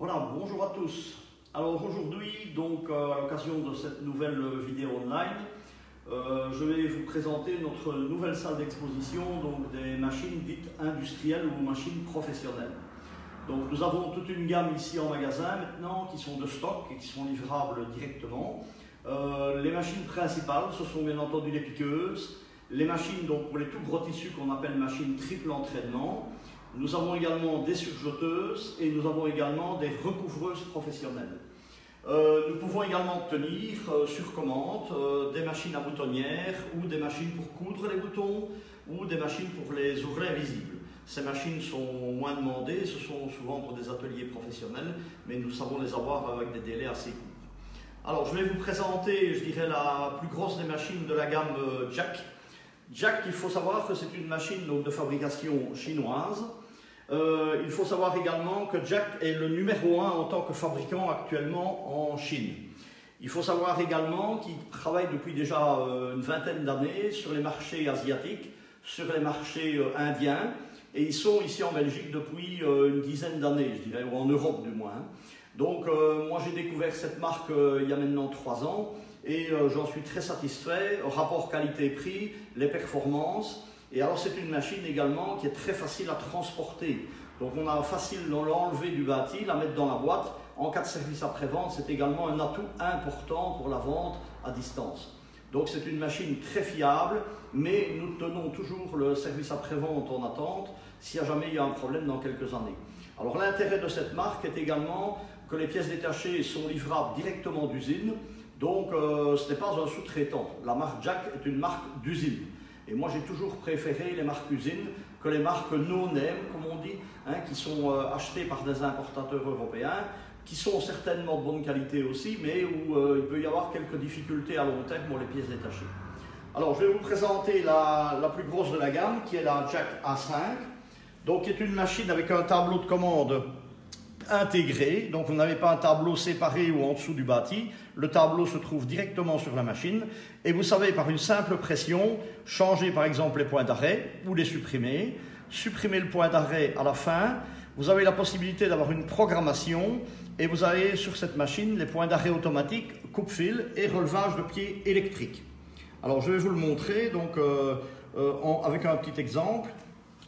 Voilà, bonjour à tous. Alors aujourd'hui, donc à l'occasion de cette nouvelle vidéo online, je vais vous présenter notre nouvelle salle d'exposition, donc des machines dites industrielles ou machines professionnelles. Donc nous avons toute une gamme ici en magasin maintenant qui sont de stock et qui sont livrables directement. Les machines principales, ce sont bien entendu les piqueuses, les machines donc pour les tout gros tissus qu'on appelle machines triple entraînement. Nous avons également des surjeteuses et nous avons également des recouvreuses professionnelles. Nous pouvons également obtenir sur commande des machines à boutonnières ou des machines pour coudre les boutons ou des machines pour les ourlets visibles. Ces machines sont moins demandées, ce sont souvent pour des ateliers professionnels, mais nous savons les avoir avec des délais assez courts. Alors je vais vous présenter, je dirais, la plus grosse des machines de la gamme Jack. Jack, il faut savoir que c'est une machine donc, de fabrication chinoise. Il faut savoir également que Jack est le numéro 1 en tant que fabricant actuellement en Chine. Il faut savoir également qu'il travaille depuis déjà une vingtaine d'années sur les marchés asiatiques, sur les marchés indiens, et ils sont ici en Belgique depuis une dizaine d'années, je dirais, ou en Europe du moins. Donc moi j'ai découvert cette marque il y a maintenant 3 ans, et j'en suis très satisfait. Rapport qualité-prix, les performances. Et alors c'est une machine également qui est très facile à transporter. Donc on a facile de l'enlever du bâti, la mettre dans la boîte. En cas de service après-vente, c'est également un atout important pour la vente à distance. Donc c'est une machine très fiable, mais nous tenons toujours le service après-vente en attente s'il y a jamais eu un problème dans quelques années. Alors l'intérêt de cette marque est également que les pièces détachées sont livrables directement d'usine. Donc ce n'est pas un sous-traitant. La marque Jack est une marque d'usine. Et moi j'ai toujours préféré les marques usines que les marques no-name, comme on dit, qui sont achetées par des importateurs européens, qui sont certainement de bonne qualité aussi, mais où il peut y avoir quelques difficultés à long terme pour les pièces détachées. Alors je vais vous présenter la plus grosse de la gamme, qui est la Jack A5, donc qui est une machine avec un tableau de commande intégré, donc vous n'avez pas un tableau séparé ou en dessous du bâti, le tableau se trouve directement sur la machine et vous savez par une simple pression changer par exemple les points d'arrêt ou les supprimer, supprimer le point d'arrêt à la fin, vous avez la possibilité d'avoir une programmation et vous avez sur cette machine les points d'arrêt automatiques, coupe-fil et relevage de pied électrique. Alors je vais vous le montrer donc avec un petit exemple.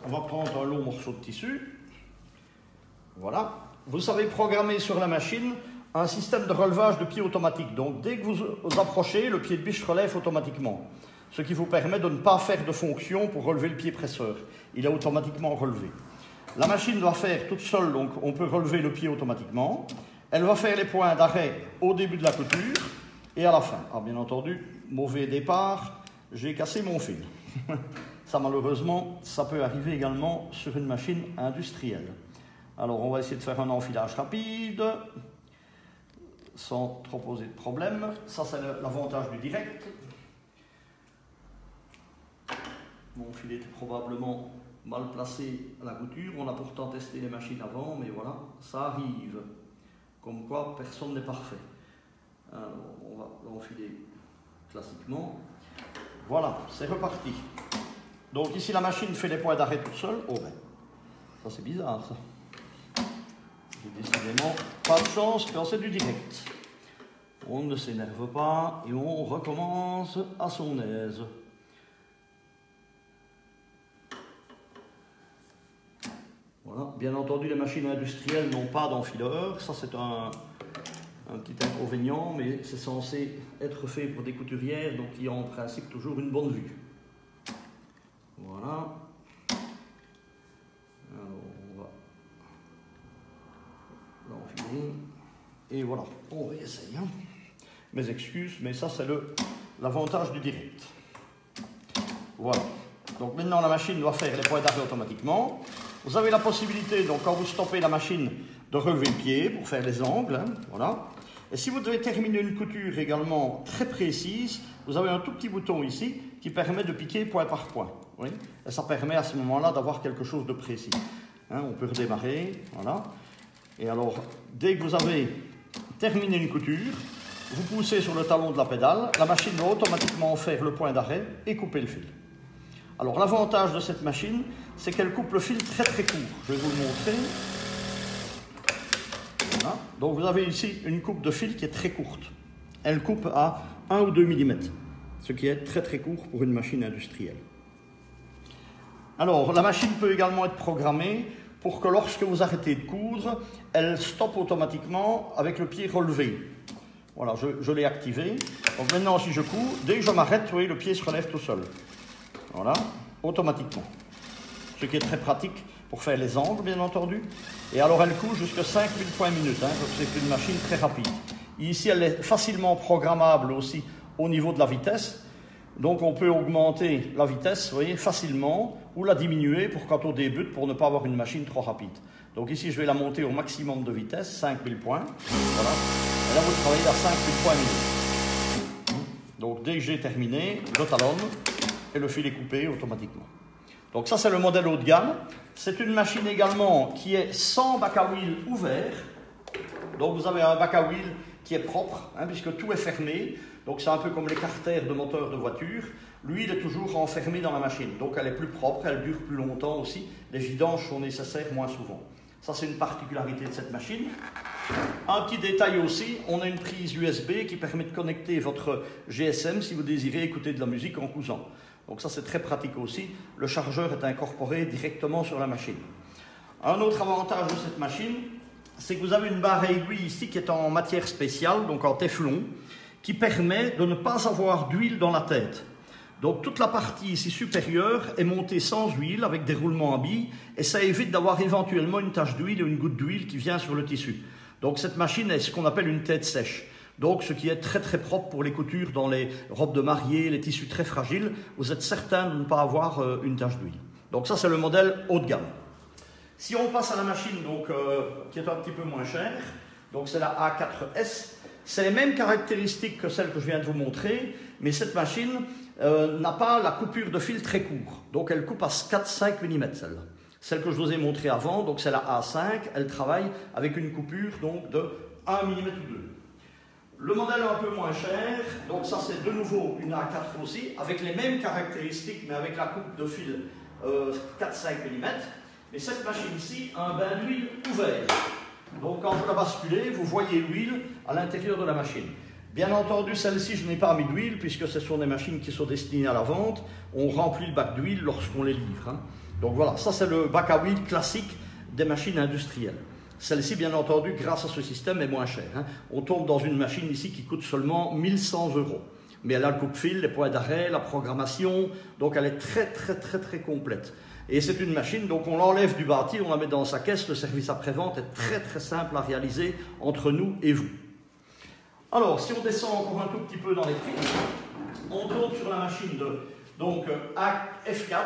On va prendre un long morceau de tissu, voilà. Vous savez programmer sur la machine un système de relevage de pied automatique. Donc dès que vous approchez, le pied de biche relève automatiquement. Ce qui vous permet de ne pas faire de fonction pour relever le pied presseur. Il est automatiquement relevé. La machine va faire toute seule, donc on peut relever le pied automatiquement. Elle va faire les points d'arrêt au début de la couture et à la fin. Alors bien entendu, mauvais départ, j'ai cassé mon fil. Ça malheureusement, ça peut arriver également sur une machine industrielle. Alors on va essayer de faire un enfilage rapide, sans trop poser de problème. Ça c'est l'avantage du direct. Mon filet était probablement mal placé à la couture. On a pourtant testé les machines avant, mais voilà, ça arrive. Comme quoi, personne n'est parfait. Alors on va l'enfiler classiquement. Voilà, c'est reparti. Donc ici la machine fait les points d'arrêt toute seule. Oh ben, ça c'est bizarre ça. J'ai décidément pas de chance quand c'est du direct. On ne s'énerve pas et on recommence à son aise. Voilà. Bien entendu, les machines industrielles n'ont pas d'enfileur. Ça, c'est un petit inconvénient, mais c'est censé être fait pour des couturières, donc il y a en principe toujours une bonne vue. Voilà. L'enfiler et voilà, on réessaye. Mes excuses, mais ça c'est l'avantage du direct. Voilà, donc maintenant la machine doit faire les points d'arrêt automatiquement. Vous avez la possibilité, donc quand vous stoppez la machine, de relever le pied pour faire les angles, voilà. Et si vous devez terminer une couture également très précise, vous avez un tout petit bouton ici qui permet de piquer point par point. Oui, et ça permet à ce moment-là d'avoir quelque chose de précis. On peut redémarrer, voilà. Et alors, dès que vous avez terminé une couture, vous poussez sur le talon de la pédale, la machine va automatiquement faire le point d'arrêt et couper le fil. Alors l'avantage de cette machine, c'est qu'elle coupe le fil très très court. Je vais vous le montrer. Voilà. Donc vous avez ici une coupe de fil qui est très courte. Elle coupe à 1 ou 2 mm, ce qui est très très court pour une machine industrielle. Alors la machine peut également être programmée pour que lorsque vous arrêtez de coudre, elle stoppe automatiquement avec le pied relevé. Voilà, je l'ai activé. Donc maintenant, si je couds, dès que je m'arrête, vous voyez, le pied se relève tout seul. Voilà, automatiquement. Ce qui est très pratique pour faire les angles, bien entendu. Et alors, elle coud jusqu'à 5000 points minute. Donc c'est une machine très rapide. Ici, elle est facilement programmable aussi au niveau de la vitesse. Donc, on peut augmenter la vitesse, vous voyez, facilement, ou la diminuer pour quand on débute, pour ne pas avoir une machine trop rapide. Donc ici, je vais la monter au maximum de vitesse, 5000 points. Voilà. Et là, vous travaillez à 5000 points minute. Donc, dès que j'ai terminé, je talonne et le fil est coupé automatiquement. Donc ça, c'est le modèle haut de gamme. C'est une machine également qui est sans bac à wheel ouvert. Donc, vous avez un bac à wheel qui est propre, puisque tout est fermé. Donc c'est un peu comme les carters de moteurs de voiture. Lui, il est toujours enfermé dans la machine. Donc elle est plus propre, elle dure plus longtemps aussi. Les vidanges sont nécessaires moins souvent. Ça, c'est une particularité de cette machine. Un petit détail aussi, on a une prise USB qui permet de connecter votre GSM si vous désirez écouter de la musique en cousant. Donc ça, c'est très pratique aussi. Le chargeur est incorporé directement sur la machine. Un autre avantage de cette machine, c'est que vous avez une barre à aiguille ici qui est en matière spéciale, donc en téflon, qui permet de ne pas avoir d'huile dans la tête. Donc toute la partie ici supérieure est montée sans huile avec des roulements à billes et ça évite d'avoir éventuellement une tache d'huile ou une goutte d'huile qui vient sur le tissu. Donc cette machine est ce qu'on appelle une tête sèche. Donc ce qui est très très propre pour les coutures dans les robes de mariée, les tissus très fragiles, vous êtes certain de ne pas avoir une tache d'huile. Donc ça, c'est le modèle haut de gamme. Si on passe à la machine donc, qui est un petit peu moins chère, donc c'est la A4S, c'est les mêmes caractéristiques que celle que je viens de vous montrer, mais cette machine n'a pas la coupure de fil très court. Donc elle coupe à 4-5 mm celle-là. Celle que je vous ai montrée avant, donc c'est la A5, elle travaille avec une coupure donc, de 1 mm ou 2. Le modèle un peu moins cher, donc ça c'est de nouveau une A4 aussi, avec les mêmes caractéristiques, mais avec la coupe de fil 4-5 mm. Mais cette machine-ci a un bain d'huile ouvert. Donc quand vous la basculez, vous voyez l'huile à l'intérieur de la machine. Bien entendu, celle-ci, je n'ai pas mis d'huile, puisque ce sont des machines qui sont destinées à la vente. On remplit le bac d'huile lorsqu'on les livre. Donc voilà, ça c'est le bac à huile classique des machines industrielles. Celle-ci, bien entendu, grâce à ce système, est moins chère. On tombe dans une machine ici qui coûte seulement 1 100 €. Mais elle a le coupe-fil, les points d'arrêt, la programmation, donc elle est très complète. Et c'est une machine, donc on l'enlève du bâti, on la met dans sa caisse, le service après-vente est très simple à réaliser entre nous et vous. Alors, si on descend encore un tout petit peu dans les prix, on tombe sur la machine de donc, F4,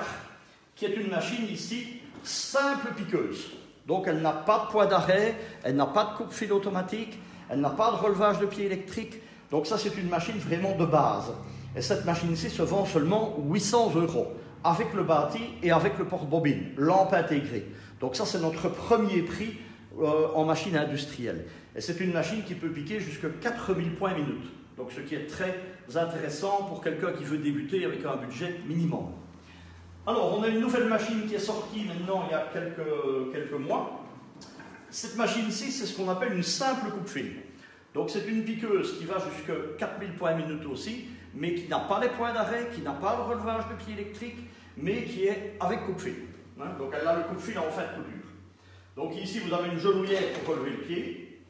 qui est une machine ici simple piqueuse. Donc elle n'a pas de poids d'arrêt, elle n'a pas de coupe-fil automatique, elle n'a pas de relevage de pied électrique. Donc ça, c'est une machine vraiment de base. Et cette machine-ci se vend seulement 800 €, avec le bâti et avec le porte-bobine, lampe intégrée. Donc ça, c'est notre premier prix en machine industrielle. Et c'est une machine qui peut piquer jusqu'à 4000 points minute. Donc ce qui est très intéressant pour quelqu'un qui veut débuter avec un budget minimum. Alors, on a une nouvelle machine qui est sortie maintenant il y a quelques mois. Cette machine-ci, c'est ce qu'on appelle une simple coupe-fil. Donc c'est une piqueuse qui va jusqu'à 4000 points minute aussi, mais qui n'a pas les points d'arrêt, qui n'a pas le relevage de pied électrique, mais qui est avec coupe-fil. Donc elle a le coupe-fil en fin de couture. Donc ici, vous avez une genouillère pour relever le pied,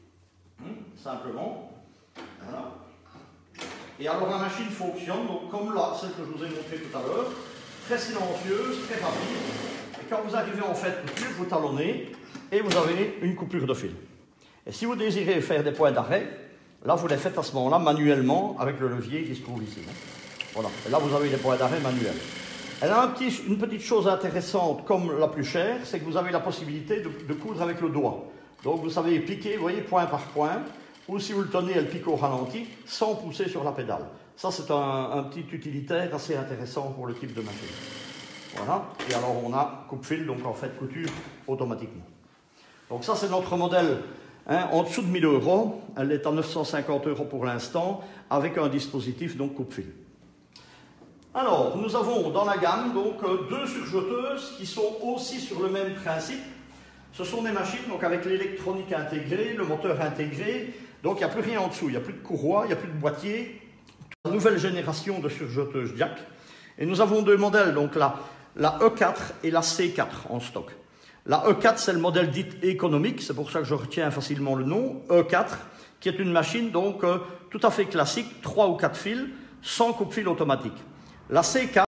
simplement. Voilà. Et alors la machine fonctionne, donc comme là, celle que je vous ai montrée tout à l'heure, très silencieuse, très rapide. Et quand vous arrivez en fin de couture, vous talonnez et vous avez une coupure de fil. Et si vous désirez faire des points d'arrêt, là vous les faites à ce moment-là manuellement avec le levier qui se trouve ici. Voilà. Et là vous avez des points d'arrêt manuels. Elle a une petite chose intéressante comme la plus chère, c'est que vous avez la possibilité de coudre avec le doigt. Donc vous savez piquer, vous voyez, point par point, ou si vous le tenez, elle pique au ralenti, sans pousser sur la pédale. Ça, c'est un petit utilitaire assez intéressant pour le type de machine. Voilà. Et alors, on a coupe-fil, donc en fait, couture automatiquement. Donc ça, c'est notre modèle en dessous de 1000 €. Elle est à 950 € pour l'instant, avec un dispositif, donc coupe-fil. Alors, nous avons dans la gamme, donc, deux surjeteuses qui sont aussi sur le même principe. Ce sont des machines donc, avec l'électronique intégrée, le moteur intégré, donc il n'y a plus rien en dessous, il n'y a plus de courroie, il n'y a plus de boîtier. La nouvelle génération de surjeteuses jack. Et nous avons deux modèles, donc la E4 et la C4 en stock. La E4, c'est le modèle dit économique, c'est pour ça que je retiens facilement le nom, E4, qui est une machine donc tout à fait classique, 3 ou 4 fils, sans coupe-fil automatique. La C4